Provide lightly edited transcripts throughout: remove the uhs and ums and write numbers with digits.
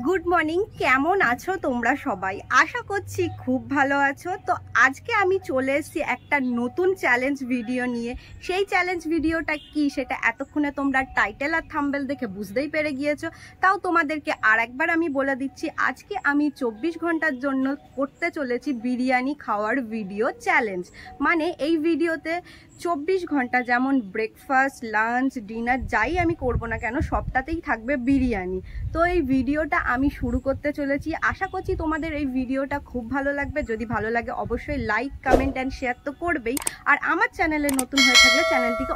Good morning, কেমন আছো তোমরা সবাই? আশা করছি খুব ভালো আছো। তো আজকে আমি চলে এসেছি একটা নতুন চ্যালেঞ্জ ভিডিও নিয়ে। সেই চ্যালেঞ্জ ভিডিওটা কি সেটা এতক্ষণে তোমরা টাইটেল আর থাম্বনেল দেখে বুঝতেই পেরে গিয়েছো। তাও তোমাদেরকে আর একবার আমি বলে দিচ্ছি, আজকে আমি 24 ঘন্টার জন্য করতে চলেছি বিরিয়ানি খাওয়ার ভিডিও চ্যালেঞ্জ। মানে এই ভিডিওতে 24 ঘন্টা যেমন ব্রেকফাস্ট, লাঞ্চ, ডিনার যাই আমি করব না কেন সবটাতেই থাকবে বিরিয়ানি। তো এই ভিডিওটা আমি শুরু করতে চলেছি। আশা করছি তোমাদের এই ভিডিওটা খুব ভালো লাগবে। যদি ভালো লাগে অবশ্যই লাইক, কমেন্ট অ্যান্ড শেয়ার তো করবেই। আর আমার চ্যানেলে নতুন হয়ে থাকলে চ্যানেলটিকে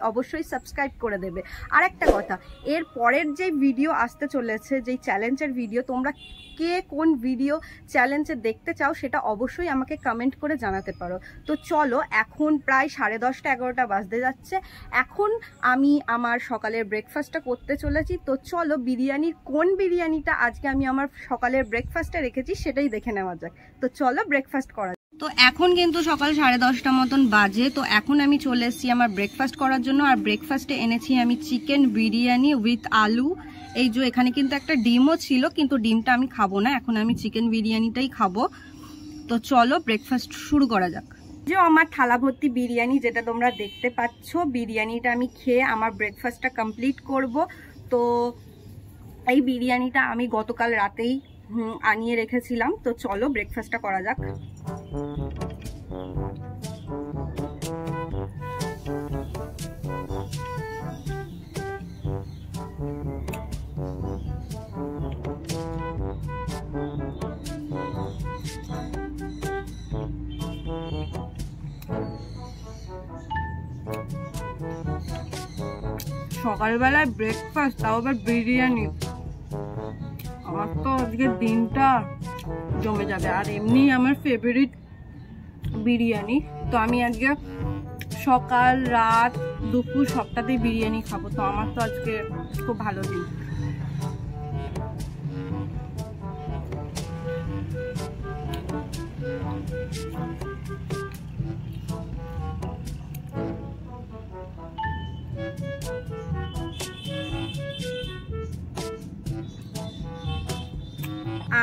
অবশ্যই সাবস্ক্রাইব করে দেবে। আর একটা কথা, এর পরের যে ভিডিও আসতে চলেছে, যেই চ্যালেঞ্জের ভিডিও, তোমরা কে কোন ভিডিও চ্যালেঞ্জে দেখতে চাও সেটা অবশ্যই আমাকে কমেন্ট করে জানাতে পারো। তো চলো, এখন প্রায় 10:30 11টা বাজতে যাচ্ছে। এখন আমি আমার সকালের ব্রেকফাস্টটা করতে চলেছি। তো চলো, কোন বিরিয়ানিটা আজকে আমি আমার সকালের ব্রেকফাস্টে রেখেছি সেটাই দেখে নেওয়া যাক। তো চলো ব্রেকফাস্ট করা। তো এখন কিন্তু সকাল 10:30 মতন বাজে। তো এখন আমি চলে এসেছি আমার ব্রেকফাস্ট করার জন্য। আর ব্রেকফাস্টে এনেছি আমি চিকেন বিরিয়ানি উইথ আলু। এই যে এখানে কিন্তু একটা ডিমও ছিল, কিন্তু ডিমটা আমি খাবো না, এখন আমি চিকেন বিরিয়ানিটাই খাবো। তো চলো ব্রেকফাস্ট শুরু করা যাক। যে আমার থালা ভর্তি বিরিয়ানি যেটা তোমরা দেখতে পাচ্ছ, বিরিয়ানিটা আমি খেয়ে আমার ব্রেকফাস্টটা কমপ্লিট করব। তো এই বিরিয়ানিটা আমি গতকাল রাতেই আনিয়ে রেখেছিলাম। তো চলো ব্রেকফাস্টটা করা যাক। সকালবেলায় ব্রেকফাস্ট, তাও আবার বিরিয়ানি, আমার তো আজকে দিনটা জমে যাবে। আর এমনি আমার ফেভারিট বিরিয়ানি। তো আমি আজকে সকাল, রাত, দুপুর সবটাতেই বিরিয়ানি খাবো। তো আমার তো আজকে খুব ভালো দিন।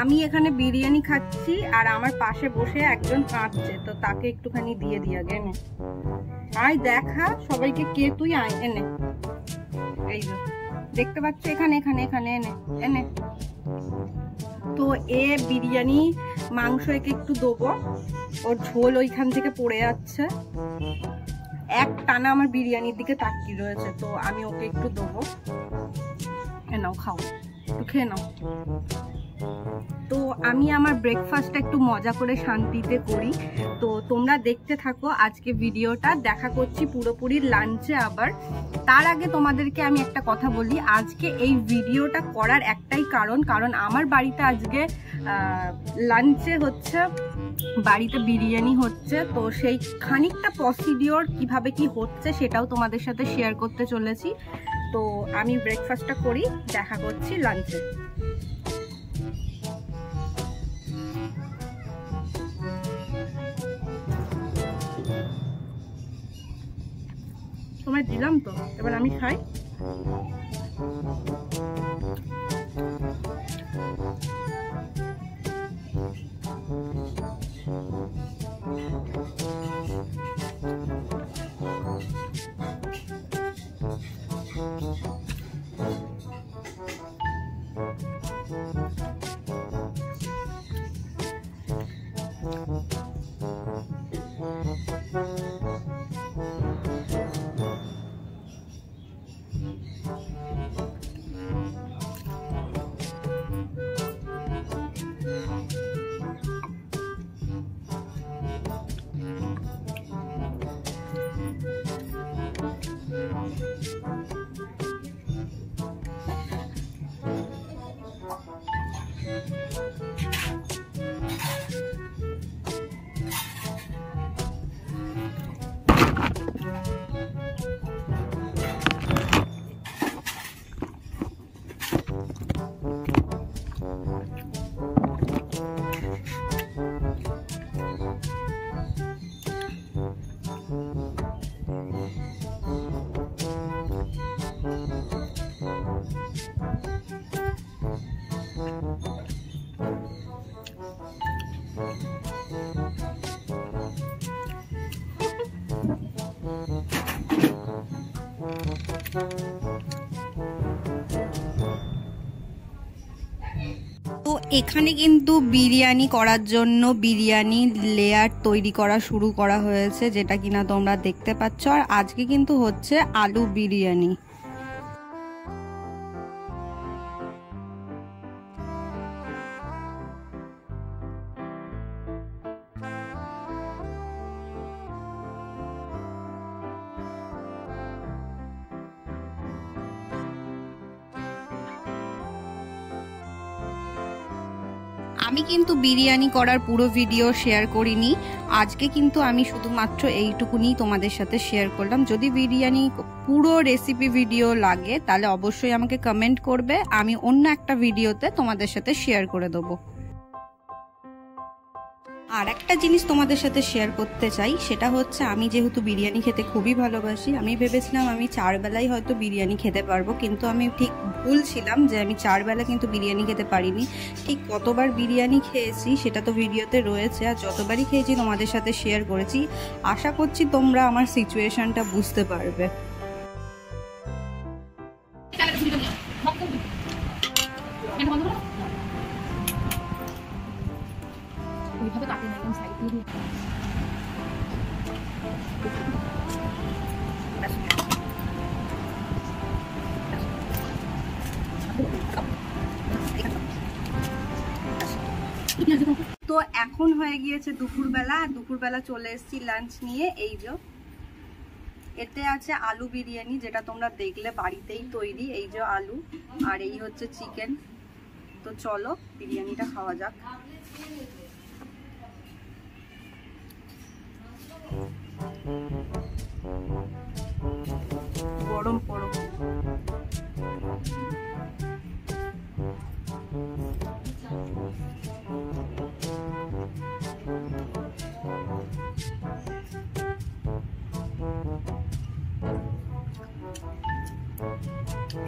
আমি এখানে বিরিয়ানি খাচ্ছি আর আমার পাশে বসে একজন কাঁদছে। তো তাকে একটুখানি দিয়ে দিয়ে আগে এনে আয়, দেখা সবাইকে কে তুই, আয় এনে। এই যে দেখতে পাচ্ছ, এখানে এখানে এখানে এনে এনে। তো এ বিরিয়ানি মাংস একে একটু দেবো, ওর ঝোল ওইখান থেকে পড়ে যাচ্ছে। এক টানা আমার বিরিয়ানির দিকে তাকিয়ে রয়েছে। তো আমি ওকে একটু দেবো। এ নাও, খাও, একটু খেয়ে নাও। তো আমি আমার ব্রেকফাস্টটা একটু মজা করে শান্তিতে করি। তো তোমরা দেখতে থাকো আজকে ভিডিওটা। দেখা করছি পুরোপুরি লাঞ্চে আবার। তার আগে তোমাদেরকে আমি একটা কথা বলি, আজকে এই ভিডিওটা করার একটাই কারণ আমার বাড়িতে আজকে লাঞ্চে হচ্ছে, বাড়িতে বিরিয়ানি হচ্ছে। তো সেই খানিকটা প্রসিডিওর কিভাবে কি হচ্ছে সেটাও তোমাদের সাথে শেয়ার করতে চলেছি। তো আমি ব্রেকফাস্টটা করি, দেখা করছি লাঞ্চে। তোমায় দিলাম তো, এবার আমি খাই। এখানে কিন্তু বিরিয়ানি করার জন্য বিরিয়ানি লেয়ার তৈরি করা শুরু করা হয়েছে, যেটা কিনা তোমরা দেখতে পাচ্ছ। আর আজকে কিন্তু হচ্ছে আলু বিরিয়ানি। আমি কিন্তু বিরিয়ানি করার পুরো ভিডিও শেয়ার করিনি, আজকে কিন্তু আমি শুধুমাত্র এইটুকুনি তোমাদের সাথে শেয়ার করলাম। যদি বিরিয়ানি পুরো রেসিপি ভিডিও লাগে তাহলে অবশ্যই আমাকে কমেন্ট করবে, আমি অন্য একটা ভিডিওতে তোমাদের সাথে শেয়ার করে দেবো। আর একটা জিনিস তোমাদের সাথে শেয়ার করতে চাই, সেটা হচ্ছে আমি যেহেতু বিরিয়ানি খেতে খুবই ভালোবাসি, আমি ভেবেছিলাম আমি 4 বেলাই হয়তো বিরিয়ানি খেতে পারবো, কিন্তু আমি ঠিক ভুল ছিলাম যে আমি 4 বেলা কিন্তু বিরিয়ানি খেতে পারিনি। ঠিক কতবার বিরিয়ানি খেয়েছি সেটা তো ভিডিওতে রয়েছে, আর যতবারই খেয়েছি তোমাদের সাথে শেয়ার করেছি। আশা করছি তোমরা আমার সিচুয়েশনটা বুঝতে পারবে। তো এখন হয়ে গিয়েছে দুপুরবেলা, আর দুপুরবেলা চলে এসেছি লাঞ্চ নিয়ে। এই যে এতে আছে আলু বিরিয়ানি, যেটা তোমরা দেখলে বাড়িতেই তৈরি। এই যে আলু, আর এই হচ্ছে চিকেন। তো চলো বিরিয়ানিটা খাওয়া যাক। গরম পড়ো।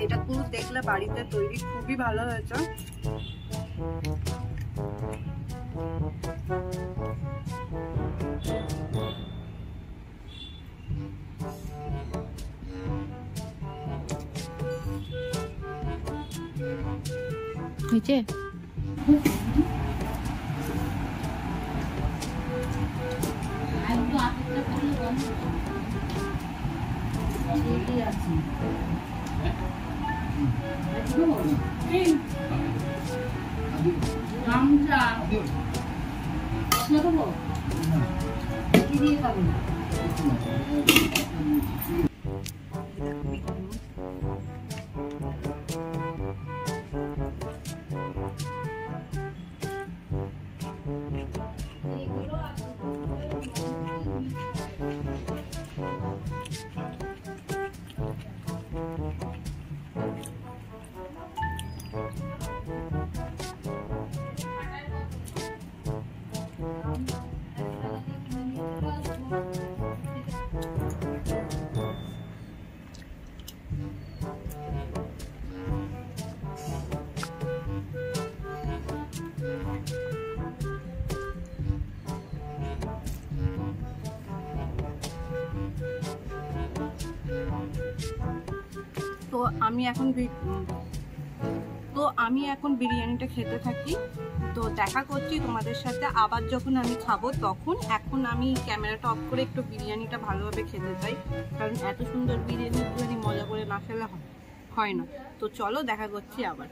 এটা পুরো দেখলে বাড়িতে তৈরি, খুবই ভালো হয়েছে। হয়েছে তো আমি এখন বিরিয়ানিটা খেতে থাকি। তো দেখা করছি তোমাদের সাথে আবার যখন আমি খাবো তখন। এখন আমি ক্যামেরাটা অফ করে একটু বিরিয়ানিটা ভালোভাবে খেতে চাই, কারণ এত সুন্দর বিরিয়ানি একটুখানি মজা করে না খেলে হয় না। তো চলো দেখা করছি আবার।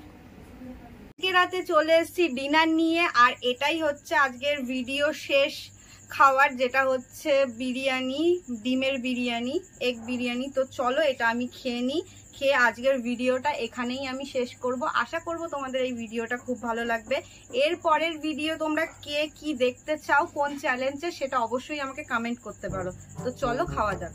আজকে রাতে চলে এসেছি ডিনার নিয়ে, আর এটাই হচ্ছে আজকের ভিডিও শেষ খাওয়ার, যেটা হচ্ছে বিরিয়ানি, ডিমের বিরিয়ানি, এগ বিরিয়ানি। তো চলো এটা আমি খেয়ে নিই, খেয়ে আজকের ভিডিওটা এখানেই আমি শেষ করব। আশা করব তোমাদের এই ভিডিওটা খুব ভালো লাগবে। এর পরের ভিডিও তোমরা কে কি দেখতে চাও, কোন চ্যালেঞ্জে, সেটা অবশ্যই আমাকে কমেন্ট করতে পারো। তো চলো খাওয়া যাক।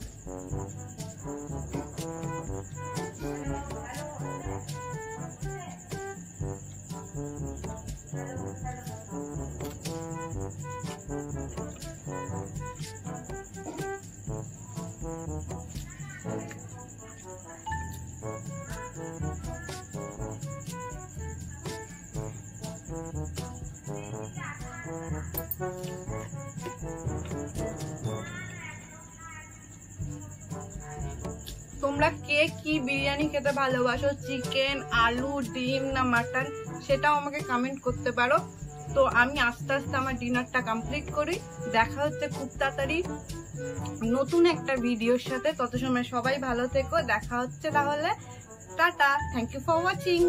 তোমরা কে কি বিরিয়ানি খেতে ভালোবাসো, চিকেন, আলু, ডিম না মাটন, সেটাও আমাকে কমেন্ট করতে পারো। তো আমি আস্তে আস্তে আমার ডিনারটা কমপ্লিট করি। দেখা হচ্ছে খুব তাড়াতাড়ি নতুন একটা ভিডিওর সাথে। তত সময় সবাই ভালো থেকো, দেখা হচ্ছে তাহলে। Tata, thank you for watching.